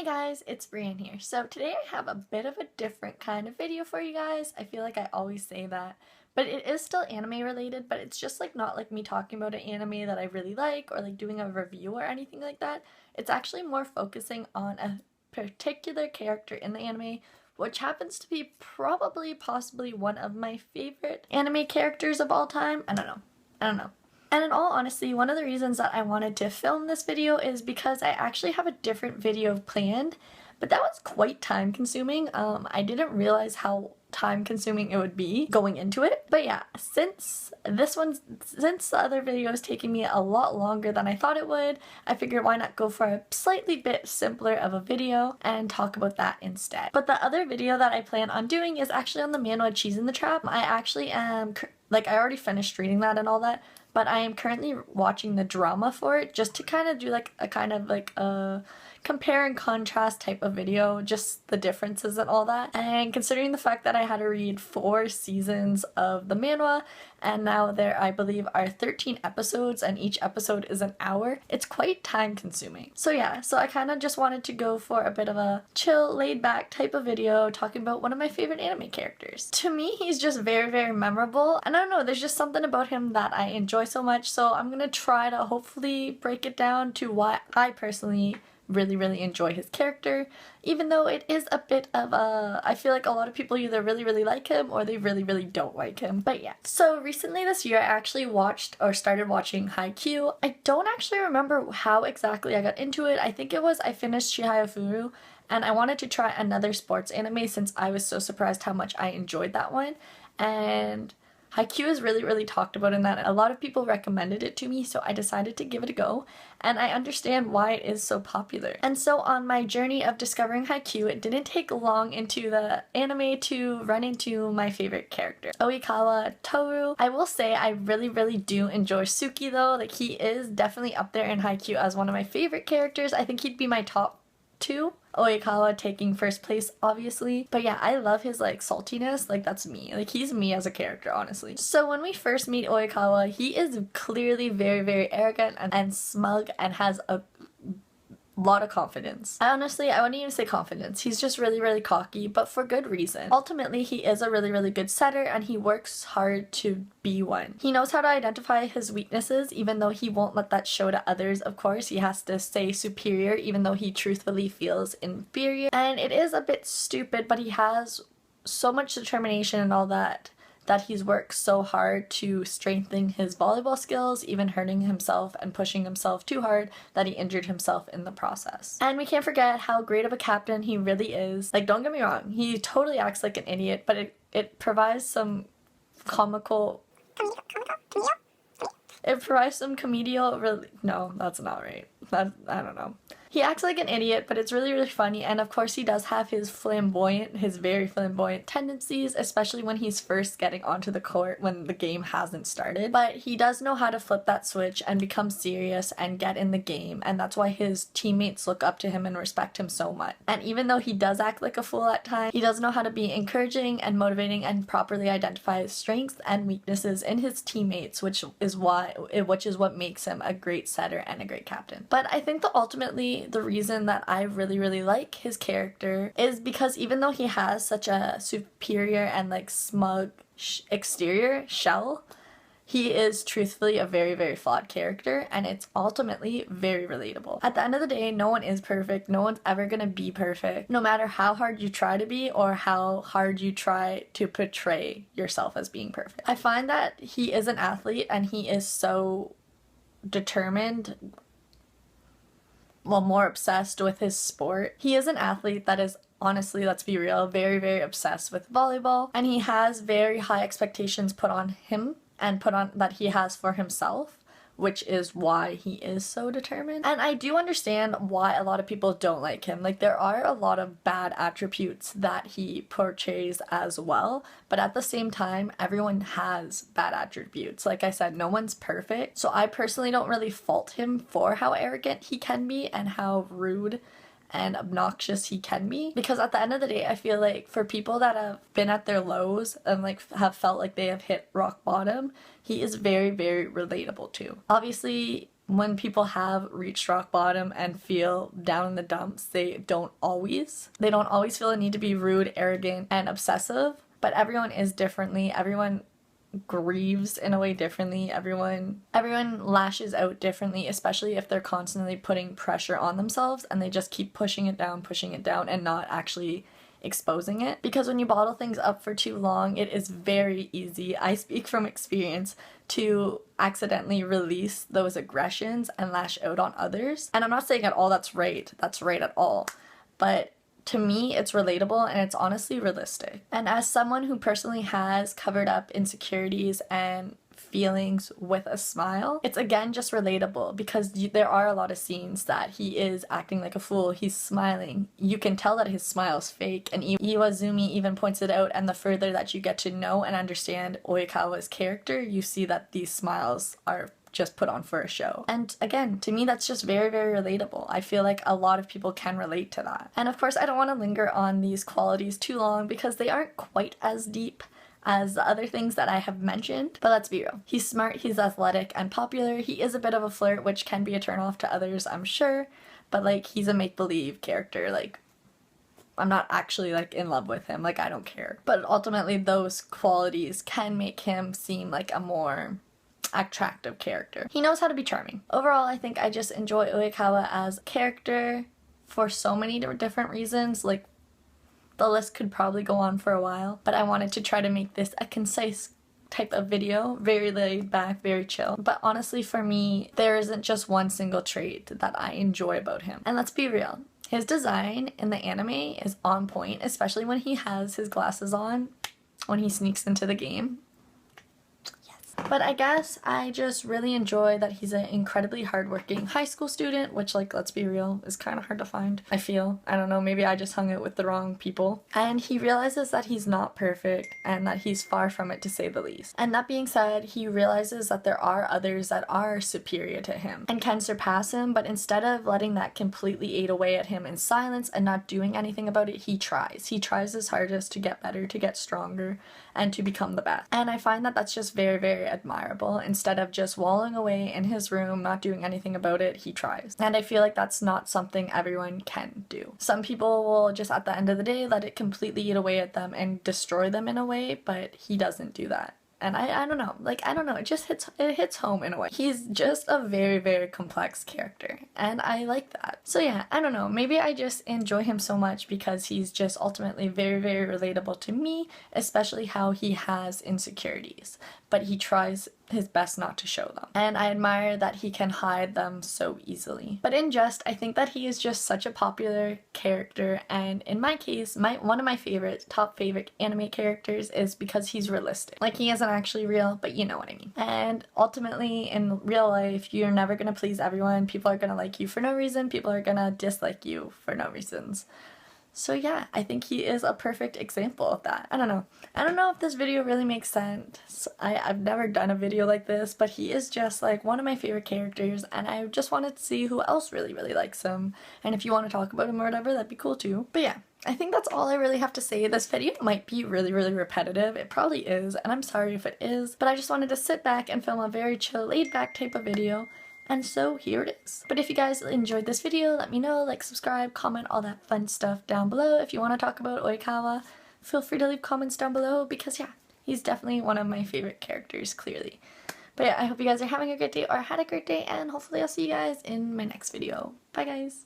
Hey guys, it's Brian here. So today I have a bit of a different kind of video for you guys. I feel like I always say that, but it is still anime related, but it's just like not like me talking about an anime that I really like or like doing a review or anything like that. It's actually more focusing on a particular character in the anime, which happens to be probably possibly one of my favorite anime characters of all time. I don't know. And in all honesty, one of the reasons that I wanted to film this video is because I actually have a different video planned, but that was quite time consuming. I didn't realize how time consuming it would be going into it. But yeah, since the other video is taking me a lot longer than I thought it would, I figured why not go for a slightly bit simpler of a video and talk about that instead. But the other video that I plan on doing is actually on the manhwa Cheese in the Trap. I actually am, I already finished reading that and all that, but I am currently watching the drama for it just to kind of do like a compare and contrast type of video, just the differences and all that. And considering the fact that I had to read 4 seasons of the manhwa, and now there I believe are 13 episodes and each episode is an hour, it's quite time consuming. So yeah, so I kind of just wanted to go for a bit of a chill, laid back type of video talking about one of my favorite anime characters. To me, he's just very, very memorable, and I don't know, there's just something about him that I enjoy so much, so I'm gonna try to hopefully break it down to why I personally really enjoy his character, even though it is a bit of a, I feel like a lot of people either really like him or they really don't like him. But yeah, so recently this year I actually watched or started watching Haikyuu. I don't actually remember how exactly I got into it. I think it was I finished Oikawa Tooru and I wanted to try another sports anime since I was so surprised how much I enjoyed that one. And Haikyuu is really talked about in that. A lot of people recommended it to me, so I decided to give it a go, and I understand why it is so popular. And so on my journey of discovering Haikyuu, it didn't take long into the anime to run into my favorite character, Oikawa Tooru. I will say I really do enjoy Suki though. Like, he is definitely up there in Haikyuu as one of my favorite characters. I think he'd be my top 2. Oikawa taking first place, obviously. But yeah, I love his like saltiness. Like, that's me. Like, he's me as a character, honestly. So when we first meet Oikawa, he is clearly very arrogant and smug and has a lot of confidence. I wouldn't even say confidence. He's just really cocky, but for good reason. Ultimately, he is a really good setter and he works hard to be one. He knows how to identify his weaknesses, even though he won't let that show to others. Of course, he has to stay superior, even though he truthfully feels inferior. And it is a bit stupid, but he has so much determination and all that he's worked so hard to strengthen his volleyball skills, even hurting himself and pushing himself too hard that he injured himself in the process. And we can't forget how great of a captain he really is. Like, don't get me wrong, he totally acts like an idiot, but it provides some comical... It provides some comedial... No, that's not right. I don't know. He acts like an idiot, but it's really funny, and of course he does have his very flamboyant tendencies, especially when he's first getting onto the court when the game hasn't started. But he does know how to flip that switch and become serious and get in the game, and that's why his teammates look up to him and respect him so much. And even though he does act like a fool at times, he does know how to be encouraging and motivating and properly identify his strengths and weaknesses in his teammates, which is what makes him a great setter and a great captain. But I think that ultimately the reason that I really like his character is because even though he has such a superior and like smug exterior shell, he is truthfully a very flawed character, and it's ultimately very relatable. At the end of the day, no one is perfect. No one's ever gonna be perfect, no matter how hard you try to be or how hard you try to portray yourself as being perfect. I find that he is an athlete and he is so determined, well, more obsessed with his sport. He is an athlete that is, honestly, let's be real, very obsessed with volleyball, and he has very high expectations put on him and that he has for himself, which is why he is so determined. And I do understand why a lot of people don't like him. Like, there are a lot of bad attributes that he portrays as well, but at the same time, everyone has bad attributes. Like I said, no one's perfect, so I personally don't really fault him for how arrogant he can be and how rude and obnoxious he can be, because at the end of the day, I feel like for people that have been at their lows and like have felt like they have hit rock bottom, he is very relatable too. Obviously, when people have reached rock bottom and feel down in the dumps, they don't always feel the need to be rude, arrogant, and obsessive, but everyone is differently. Everyone grieves in a way differently. Everyone lashes out differently, especially if they're constantly putting pressure on themselves and they just keep pushing it down and not actually exposing it. Because when you bottle things up for too long, it is very easy, I speak from experience, to accidentally release those aggressions and lash out on others. And I'm not saying at all that's right at all, but to me, it's relatable and it's honestly realistic. And as someone who personally has covered up insecurities and feelings with a smile, it's again just relatable, because there are a lot of scenes that he is acting like a fool. He's smiling. You can tell that his smile's fake, and Iwazumi even points it out, and the further that you get to know and understand Oikawa's character, you see that these smiles are just put on for a show. And again, to me, that's just very, very relatable. I feel like a lot of people can relate to that. And of course, I don't want to linger on these qualities too long because they aren't quite as deep as the other things that I have mentioned, but let's be real. He's smart, he's athletic and popular. He is a bit of a flirt, which can be a turnoff to others, I'm sure, but like, he's a make-believe character. Like, I'm not actually like in love with him, like I don't care. But ultimately those qualities can make him seem like a more attractive character. He knows how to be charming. Overall, I think I just enjoy Oikawa as a character for so many different reasons. Like, the list could probably go on for a while, but I wanted to try to make this a concise type of video, very laid back, very chill. But honestly, for me, there isn't just one single trait that I enjoy about him. And let's be real, his design in the anime is on point, especially when he has his glasses on, when he sneaks into the game. But I guess I just really enjoy that he's an incredibly hardworking high school student, which, like, let's be real, is kind of hard to find, I feel. I don't know, maybe I just hung out with the wrong people. And he realizes that he's not perfect and that he's far from it, to say the least. And that being said, he realizes that there are others that are superior to him and can surpass him, but instead of letting that completely eat away at him in silence and not doing anything about it, he tries. He tries his hardest to get better, to get stronger, and to become the best. And I find that that's just very, very admirable. Instead of just wallowing away in his room, not doing anything about it, he tries. And I feel like that's not something everyone can do. Some people will just at the end of the day let it completely eat away at them and destroy them in a way, but he doesn't do that. And I don't know, like, I don't know, it just hits home in a way. He's just a very, very complex character, and I like that. So yeah, I don't know, maybe I just enjoy him so much because he's just ultimately very, very relatable to me, especially how he has insecurities, but he tries his best not to show them. And I admire that he can hide them so easily. But in jest, I think that he is just such a popular character, and in my case, one of my top favorite anime characters is because he's realistic. Like, he isn't actually real, but you know what I mean. And ultimately, in real life, you're never gonna please everyone. People are gonna like you for no reason. People are gonna dislike you for no reasons. So yeah, I think he is a perfect example of that. I don't know if this video really makes sense. I've never done a video like this, but he is just like one of my favorite characters, and I just wanted to see who else really, really likes him. And if you want to talk about him or whatever, that'd be cool too. But yeah, I think that's all I really have to say. This video might be really, really repetitive. It probably is, and I'm sorry if it is, but I just wanted to sit back and film a very chill, laid back type of video. And so here it is. But if you guys enjoyed this video, let me know, like, subscribe, comment, all that fun stuff down below. If you want to talk about Oikawa, feel free to leave comments down below, because yeah, he's definitely one of my favorite characters, clearly. But yeah, I hope you guys are having a great day or had a great day, and hopefully I'll see you guys in my next video. Bye guys!